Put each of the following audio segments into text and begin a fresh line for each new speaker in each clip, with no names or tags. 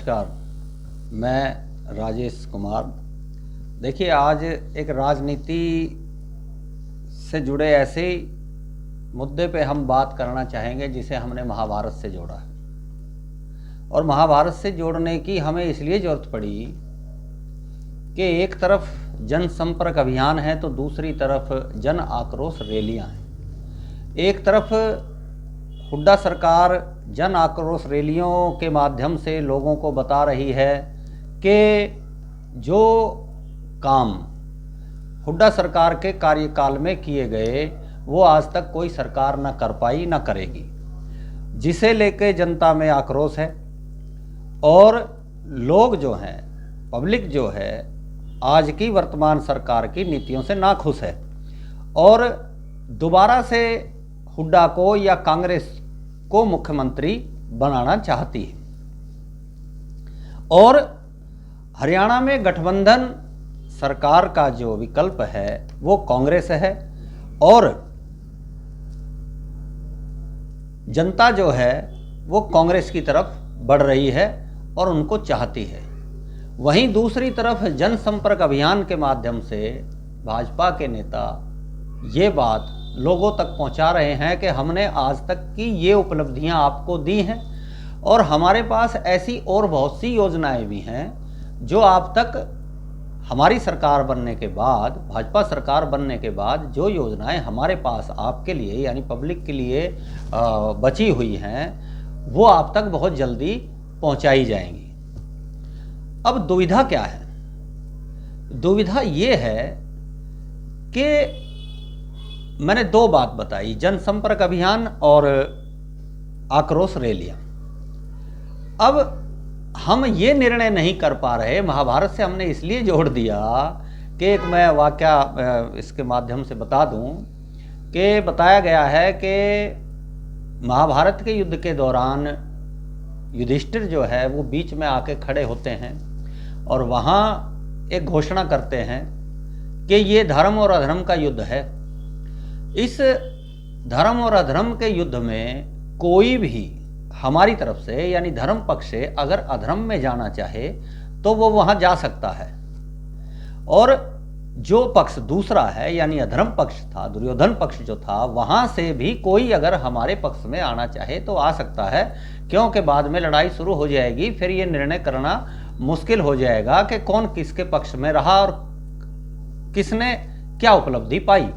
नमस्कार, मैं राजेश कुमार। देखिए, आज एक राजनीति से जुड़े ऐसे मुद्दे पे हम बात करना चाहेंगे जिसे हमने महाभारत से जोड़ा है। और महाभारत से जोड़ने की हमें इसलिए ज़रूरत पड़ी कि एक तरफ जनसंपर्क अभियान है तो दूसरी तरफ जन आक्रोश रैलियां हैं। एक तरफ हुड्डा सरकार जन आक्रोश रैलियों के माध्यम से लोगों को बता रही है कि जो काम हुड्डा सरकार के कार्यकाल में किए गए वो आज तक कोई सरकार न कर पाई न करेगी, जिसे लेके जनता में आक्रोश है। और लोग जो हैं, पब्लिक जो है, आज की वर्तमान सरकार की नीतियों से नाखुश है और दोबारा से हुड्डा को या कांग्रेस को मुख्यमंत्री बनाना चाहती है। और हरियाणा में गठबंधन सरकार का जो विकल्प है वो कांग्रेस है और जनता जो है वो कांग्रेस की तरफ बढ़ रही है और उनको चाहती है। वहीं दूसरी तरफ जनसंपर्क अभियान के माध्यम से भाजपा के नेता ये बात लोगों तक पहुंचा रहे हैं कि हमने आज तक की ये उपलब्धियां आपको दी हैं और हमारे पास ऐसी और बहुत सी योजनाएं भी हैं जो आप तक हमारी सरकार बनने के बाद, भाजपा सरकार बनने के बाद जो योजनाएं हमारे पास आपके लिए यानी पब्लिक के लिए बची हुई हैं वो आप तक बहुत जल्दी पहुंचाई जाएंगी। अब दुविधा क्या है? दुविधा ये है कि मैंने दो बात बताई, जनसंपर्क अभियान और आक्रोश रैलियां। अब हम ये निर्णय नहीं कर पा रहे, महाभारत से हमने इसलिए जोड़ दिया कि एक मैं वाकया इसके माध्यम से बता दूं कि बताया गया है कि महाभारत के युद्ध के दौरान युधिष्ठिर जो है वो बीच में आके खड़े होते हैं और वहाँ एक घोषणा करते हैं कि ये धर्म और अधर्म का युद्ध है। इस धर्म और अधर्म के युद्ध में कोई भी हमारी तरफ से यानी धर्म पक्ष से अगर अधर्म में जाना चाहे तो वो वहां जा सकता है और जो पक्ष दूसरा है यानी अधर्म पक्ष था, दुर्योधन पक्ष जो था, वहां से भी कोई अगर हमारे पक्ष में आना चाहे तो आ सकता है, क्योंकि बाद में लड़ाई शुरू हो जाएगी। फिर ये निर्णय करना मुश्किल हो जाएगा कि कौन किसके पक्ष में रहा और किसने क्या उपलब्धि पाई।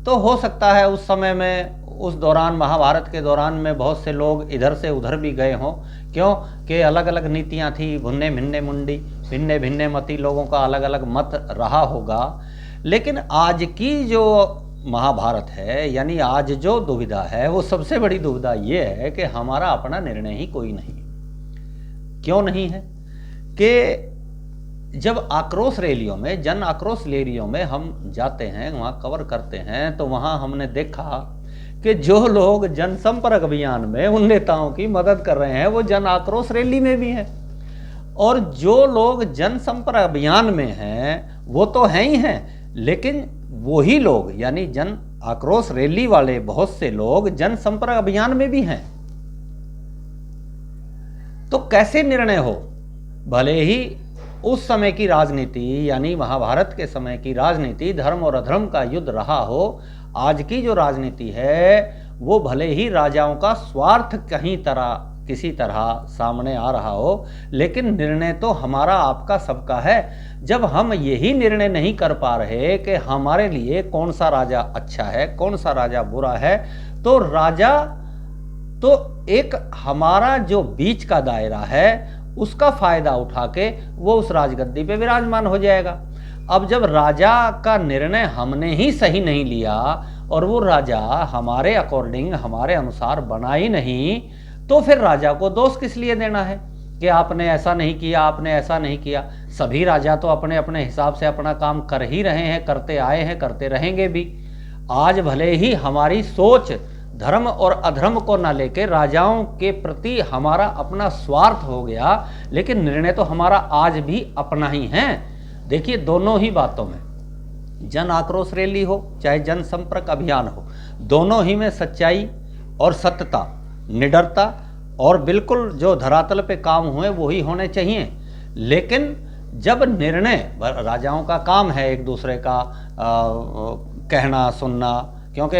तो हो सकता है उस समय में, उस दौरान, महाभारत के दौरान में बहुत से लोग इधर से उधर भी गए हों, क्यों कि अलग अलग नीतियां थी, भुन्ने भिन्ने मुंडी, भिन्ने भिन्ने मती, लोगों का अलग अलग मत रहा होगा। लेकिन आज की जो महाभारत है यानी आज जो दुविधा है वो सबसे बड़ी दुविधा ये है कि हमारा अपना निर्णय ही कोई नहीं। क्यों नहीं है? कि जब आक्रोश रैलियों में, जन आक्रोश रैलियों में हम जाते हैं, वहाँ कवर करते हैं, तो वहाँ हमने देखा कि जो लोग जनसंपर्क अभियान में उन नेताओं की मदद कर रहे हैं वो जन आक्रोश रैली में भी हैं और जो लोग जनसंपर्क अभियान में हैं वो तो हैं ही हैं, लेकिन वही लोग यानी जन आक्रोश रैली वाले बहुत से लोग जनसंपर्क अभियान में भी हैं। तो कैसे निर्णय हो? भले ही उस समय की राजनीति यानी महाभारत के समय की राजनीति धर्म और अधर्म का युद्ध रहा हो, आज की जो राजनीति है वो भले ही राजाओं का स्वार्थ किसी तरह सामने आ रहा हो, लेकिन निर्णय तो हमारा आपका सबका है। जब हम यही निर्णय नहीं कर पा रहे कि हमारे लिए कौन सा राजा अच्छा है, कौन सा राजा बुरा है, तो राजा तो एक हमारा जो बीच का दायरा है उसका फायदा उठा के वो उस राजगद्दी पे विराजमान हो जाएगा। अब जब राजा का निर्णय हमने ही सही नहीं लिया और वो राजा हमारे अकॉर्डिंग, हमारे अनुसार बना ही नहीं, तो फिर राजा को दोष किस लिए देना है कि आपने ऐसा नहीं किया, आपने ऐसा नहीं किया। सभी राजा तो अपने अपने हिसाब से अपना काम कर ही रहे हैं, करते आए हैं, करते रहेंगे भी। आज भले ही हमारी सोच धर्म और अधर्म को ना लेके राजाओं के प्रति हमारा अपना स्वार्थ हो गया, लेकिन निर्णय तो हमारा आज भी अपना ही है। देखिए, दोनों ही बातों में, जन आक्रोश रैली हो चाहे जनसंपर्क अभियान हो, दोनों ही में सच्चाई और सत्यता, निडरता और बिल्कुल जो धरातल पे काम हुए वही होने चाहिए। लेकिन जब निर्णय, राजाओं का काम है एक दूसरे का कहना सुनना, क्योंकि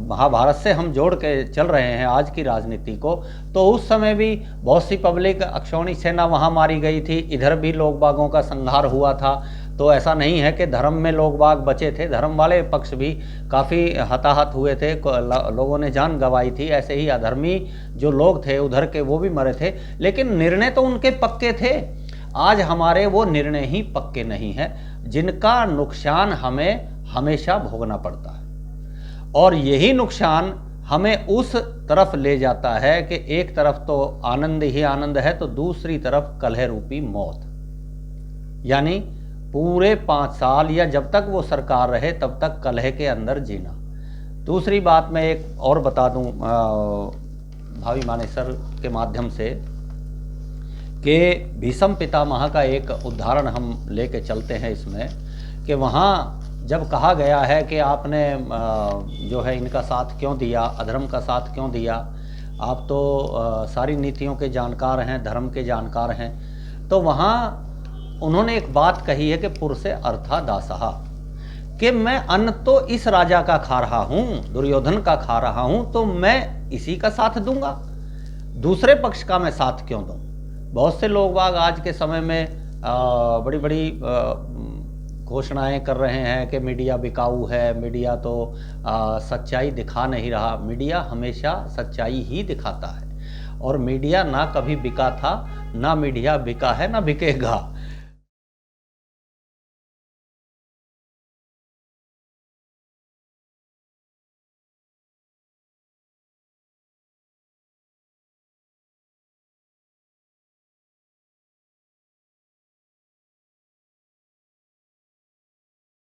महाभारत से हम जोड़ के चल रहे हैं आज की राजनीति को, तो उस समय भी बहुत सी पब्लिक, अक्षौणी सेना वहाँ मारी गई थी, इधर भी लोग बागों का संहार हुआ था। तो ऐसा नहीं है कि धर्म में लोग बाग बचे थे, धर्म वाले पक्ष भी काफ़ी हताहत हुए थे, लोगों ने जान गंवाई थी। ऐसे ही अधर्मी जो लोग थे उधर के, वो भी मरे थे, लेकिन निर्णय तो उनके पक्के थे। आज हमारे वो निर्णय ही पक्के नहीं हैं, जिनका नुकसान हमें हमेशा भोगना पड़ता है। और यही नुकसान हमें उस तरफ ले जाता है कि एक तरफ तो आनंद ही आनंद है, तो दूसरी तरफ कलह रूपी मौत। यानी पूरे 5 साल या जब तक वो सरकार रहे तब तक कलह के अंदर जीना। दूसरी बात मैं एक और बता दूं भावी मानेसर के माध्यम से, कि भीष्म पितामह का एक उदाहरण हम लेके चलते हैं इसमें, कि वहाँ जब कहा गया है कि आपने जो है इनका साथ क्यों दिया, अधर्म का साथ क्यों दिया, आप तो सारी नीतियों के जानकार हैं, धर्म के जानकार हैं, तो वहाँ उन्होंने एक बात कही है कि पुरुषे अर्था दासहा, कि मैं अन्न तो इस राजा का खा रहा हूँ, दुर्योधन का खा रहा हूँ, तो मैं इसी का साथ दूंगा, दूसरे पक्ष का मैं साथ क्यों दूँ। बहुत से लोग बाग आज के समय में बड़ी बड़ी घोषणाएं कर रहे हैं कि मीडिया बिकाऊ है, मीडिया तो सच्चाई दिखा नहीं रहा। मीडिया हमेशा सच्चाई ही दिखाता है, और मीडिया ना कभी बिका था, ना मीडिया बिका है, ना बिकेगा।